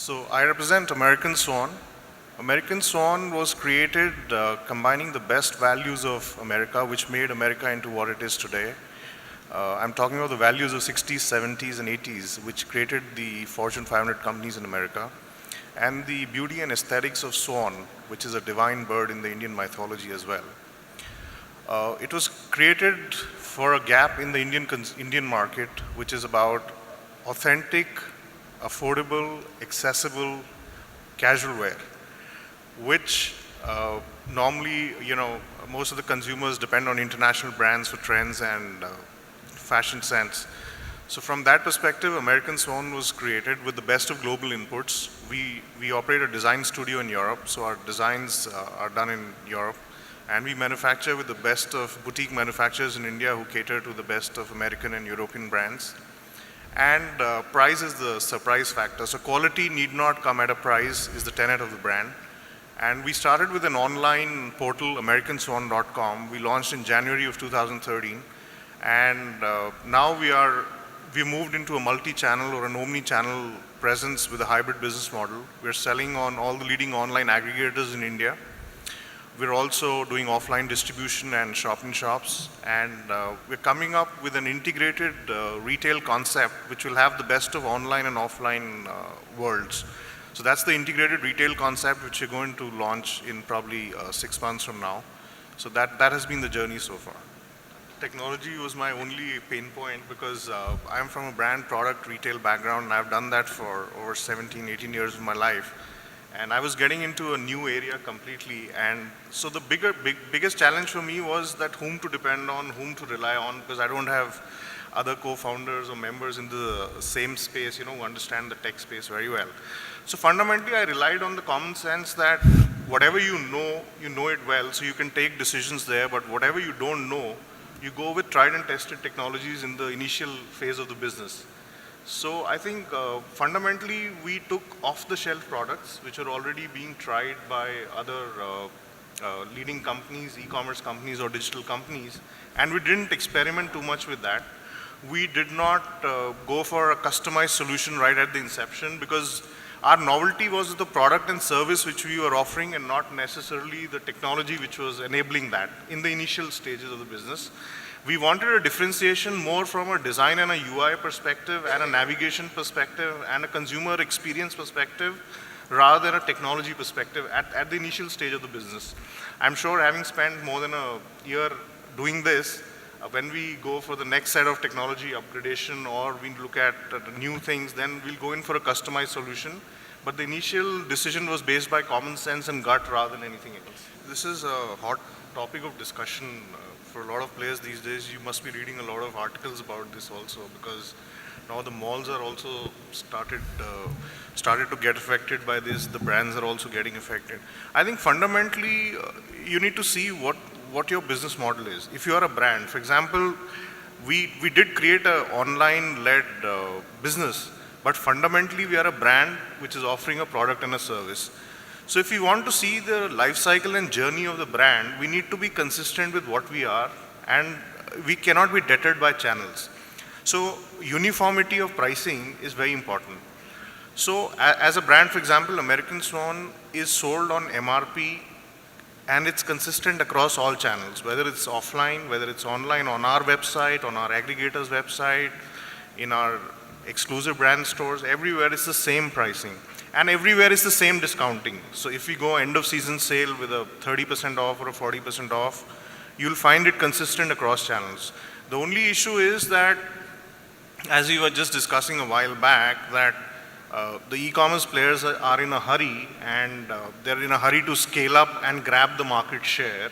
So I represent American Swan. American Swan was created combining the best values of America, which made America into what it is today. I'm talking about the values of 60s, 70s, and 80s, which created the Fortune 500 companies in America, and the beauty and aesthetics of Swan, which is a divine bird in the Indian mythology as well. It was created for a gap in the Indian market, which is about authentic, affordable, accessible, casual wear, which normally, most of the consumers depend on international brands for trends and fashion sense. So from that perspective, American Swan was created with the best of global inputs. We operate a design studio in Europe, so our designs are done in Europe. And we manufacture with the best of boutique manufacturers in India who cater to the best of American and European brands. And price is the surprise factor. So quality need not come at a price is the tenet of the brand. And we started with an online portal, americanswan.com. We launched in January of 2013. And now we moved into a multi-channel or an omni-channel presence with a hybrid business model. We're selling on all the leading online aggregators in India. We're also doing offline distribution and shop-in-shops, and we're coming up with an integrated retail concept which will have the best of online and offline worlds. So that's the integrated retail concept which we're going to launch in probably 6 months from now. So that has been the journey so far. Technology was my only pain point because I'm from a brand product retail background, and I've done that for over 17, 18 years of my life. And I was getting into a new area completely, and so the biggest challenge for me was that whom to depend on, whom to rely on, because I don't have other co-founders or members in the same space, who understand the tech space very well. So fundamentally, I relied on the common sense that whatever you know it well, so you can take decisions there, but whatever you don't know, you go with tried and tested technologies in the initial phase of the business. So I think fundamentally we took off-the-shelf products which are already being tried by other leading companies, e-commerce companies or digital companies, and we didn't experiment too much with that. We did not go for a customized solution right at the inception because our novelty was the product and service which we were offering and not necessarily the technology which was enabling that in the initial stages of the business. We wanted a differentiation more from a design and a UI perspective and a navigation perspective and a consumer experience perspective rather than a technology perspective at the initial stage of the business. I'm sure having spent more than a year doing this, when we go for the next set of technology upgradation or we look at new things, then we'll go in for a customized solution. But the initial decision was based by common sense and gut rather than anything else. This is a hot topic of discussion for a lot of players these days. You must be reading a lot of articles about this also, because now the malls are also started to get affected by this. The brands are also getting affected. I think fundamentally you need to see what your business model is. If you are a brand, for example, we did create an online-led business, but fundamentally we are a brand which is offering a product and a service. So if we want to see the life cycle and journey of the brand, we need to be consistent with what we are, and we cannot be deterred by channels. So uniformity of pricing is very important. So as a brand, for example, American Swan is sold on MRP, and it's consistent across all channels, whether it's offline, whether it's online, on our website, on our aggregator's website, in our exclusive brand stores, everywhere it's the same pricing. And everywhere is the same discounting. So if we go end of season sale with a 30% off or a 40% off, you'll find it consistent across channels. The only issue is that, as we were just discussing a while back, that the e-commerce players are in a hurry, and they're in a hurry to scale up and grab the market share.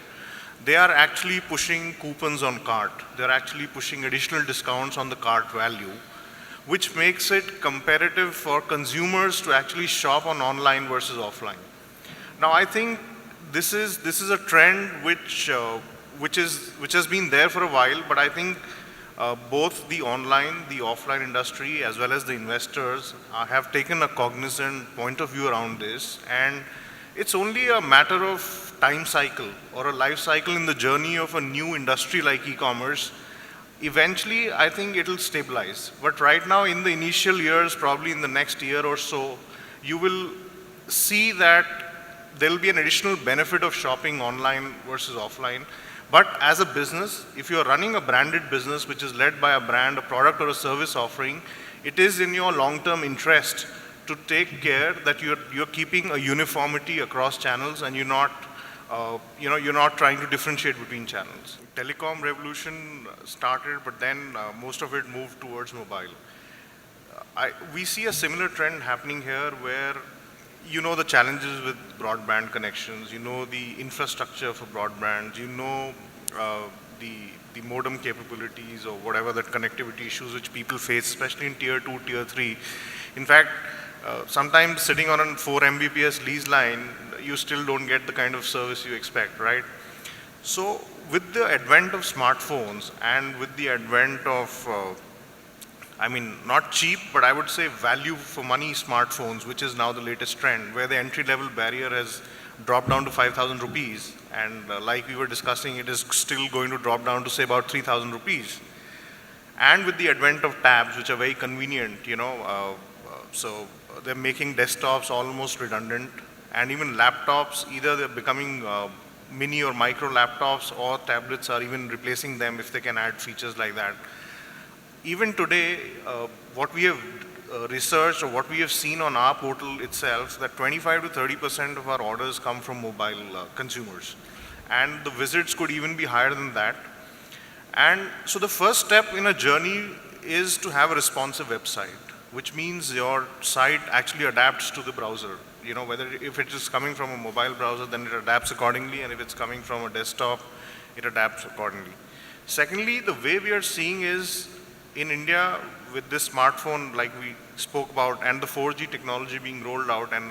They are actually pushing coupons on cart. They're actually pushing additional discounts on the cart value, which makes it competitive for consumers to actually shop on online versus offline. Now, I think this is a trend which has been there for a while, but I think both the online, the offline industry, as well as the investors have taken a cognizant point of view around this, and it's only a matter of time cycle or a life cycle in the journey of a new industry like e-commerce. Eventually, I think it'll stabilize. But right now, in the initial years, probably in the next year or so, you will see that there will be an additional benefit of shopping online versus offline. But as a business, if you're running a branded business which is led by a brand, a product or a service offering, it is in your long-term interest to take care that you're keeping a uniformity across channels and you're not trying to differentiate between channels. Telecom revolution started, but then most of it moved towards mobile. We see a similar trend happening here where you know the challenges with broadband connections, you know the infrastructure for broadband, you know the modem capabilities or whatever that connectivity issues which people face, especially in tier 2, tier 3. In fact, sometimes sitting on a 4 Mbps lease line, you still don't get the kind of service you expect, right? So with the advent of smartphones and with the advent of not cheap, but I would say value for money smartphones, which is now the latest trend, where the entry-level barrier has dropped down to 5,000 rupees. And like we were discussing, it is still going to drop down to say about 3,000 rupees. And with the advent of tabs, which are very convenient, so they're making desktops almost redundant. And even laptops, either they're becoming mini or micro laptops, or tablets are even replacing them if they can add features like that. Even today, what we have researched or what we have seen on our portal itself, that 25 to 30% of our orders come from mobile consumers. And the visits could even be higher than that. And so the first step in a journey is to have a responsive website, which means your site actually adapts to the browser. Whether if it is coming from a mobile browser, then it adapts accordingly, and if it's coming from a desktop, it adapts accordingly. Secondly, the way we are seeing is, in India, with this smartphone like we spoke about and the 4G technology being rolled out and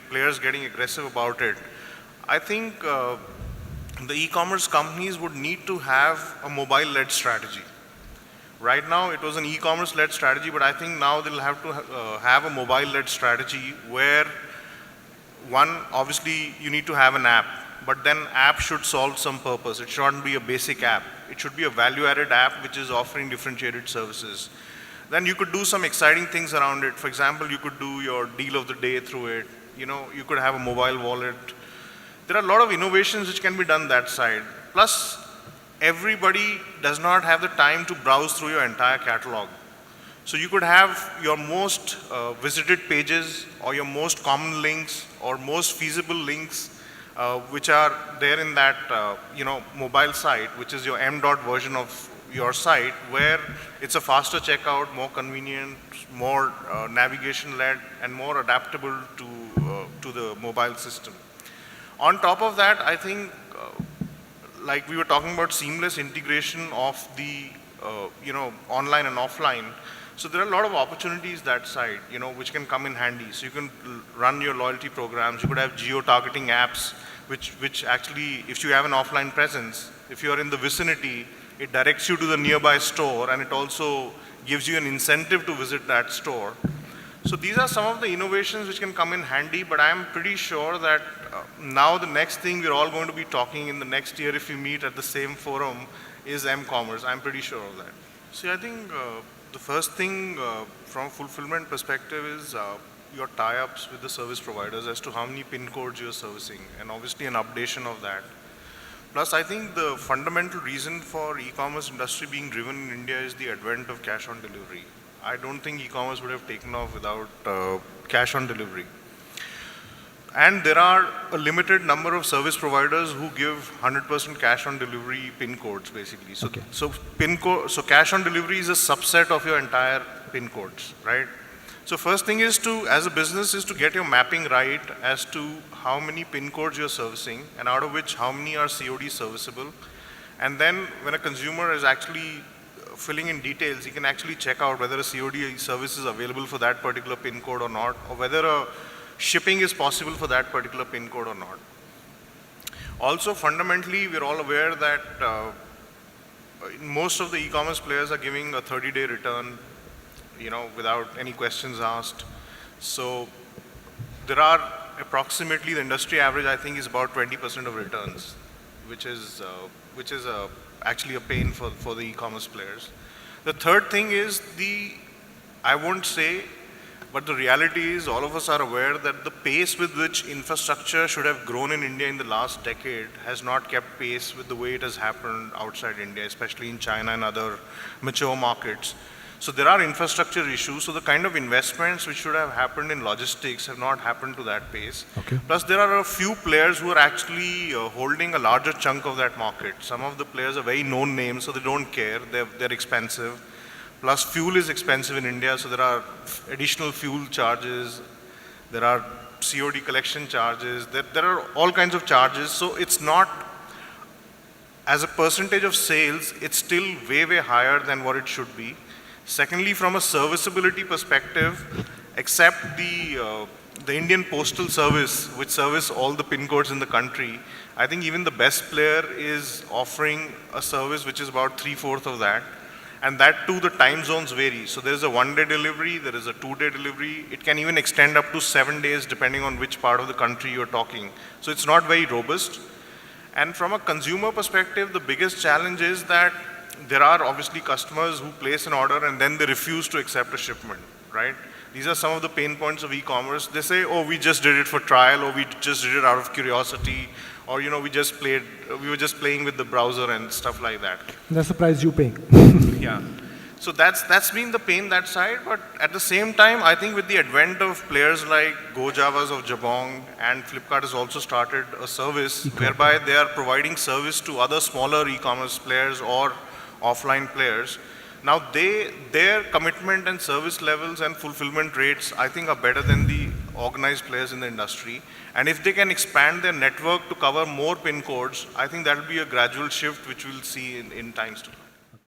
players getting aggressive about it, I think the e-commerce companies would need to have a mobile-led strategy. Right now it was an e-commerce-led strategy, but I think now they'll have to have a mobile-led strategy where, one, obviously you need to have an app, but then app should solve some purpose. It shouldn't be a basic app. It should be a value-added app which is offering differentiated services. Then you could do some exciting things around it. For example, you could do your deal of the day through it. You could have a mobile wallet. There are a lot of innovations which can be done that side. Plus, everybody does not have the time to browse through your entire catalog. So you could have your most visited pages or your most common links or most feasible links which are there in that mobile site, which is your M-dot version of your site, where it's a faster checkout, more convenient, more navigation-led, and more adaptable to the mobile system. On top of that, I think, like we were talking about seamless integration of the online and offline. So there are a lot of opportunities that side, which can come in handy. So you can run your loyalty programs. You could have geo-targeting apps, which actually, if you have an offline presence, if you are in the vicinity, it directs you to the nearby store, and it also gives you an incentive to visit that store. So these are some of the innovations which can come in handy, but I'm pretty sure that now the next thing we're all going to be talking in the next year, if we meet at the same forum, is m-commerce. I'm pretty sure of that. See, I think the first thing from a fulfillment perspective is your tie-ups with the service providers as to how many PIN codes you're servicing, and obviously an updation of that. Plus, I think the fundamental reason for e-commerce industry being driven in India is the advent of cash on delivery. I don't think e-commerce would have taken off without cash on delivery. And there are a limited number of service providers who give 100% cash on delivery PIN codes, basically. So, okay. So cash on delivery is a subset of your entire PIN codes, right? So first thing is as a business, is to get your mapping right as to how many PIN codes you're servicing, and out of which how many are COD serviceable. And then when a consumer is actually filling in details, he can actually check out whether a COD service is available for that particular PIN code or not, or whether a shipping is possible for that particular PIN code or not. Also, fundamentally, we're all aware that most of the e-commerce players are giving a 30-day return, without any questions asked. So there are approximately, the industry average, I think, is about 20% of returns, which is actually a pain for the e-commerce players. The third thing is I won't say But the reality is, all of us are aware that the pace with which infrastructure should have grown in India in the last decade has not kept pace with the way it has happened outside India, especially in China and other mature markets. So there are infrastructure issues. So the kind of investments which should have happened in logistics have not happened to that pace. Okay. Plus, there are a few players who are actually holding a larger chunk of that market. Some of the players are very known names, so they don't care. They're expensive. Plus, fuel is expensive in India, so there are additional fuel charges. There are COD collection charges. There are all kinds of charges. So it's not, as a percentage of sales, it's still way, way higher than what it should be. Secondly, from a serviceability perspective, except the Indian Postal Service, which service all the pin codes in the country, I think even the best player is offering a service which is about 3/4 of that. And that too, the time zones vary. So there is a 1-day delivery, there is a 2-day delivery. It can even extend up to 7 days depending on which part of the country you're talking. So it's not very robust. And from a consumer perspective, the biggest challenge is that there are obviously customers who place an order and then they refuse to accept a shipment, right? These are some of the pain points of e-commerce. They say, oh, we just did it for trial, or we just did it out of curiosity, or we were just playing with the browser and stuff like that. That's the price you pay. Yeah. So that's been the pain that side, but at the same time, I think with the advent of players like GoJavas of Jabong, and Flipkart has also started a service whereby they are providing service to other smaller e-commerce players or offline players. Now their commitment and service levels and fulfillment rates, I think, are better than the organized players in the industry. And if they can expand their network to cover more pin codes, I think that will be a gradual shift which we'll see in times to come.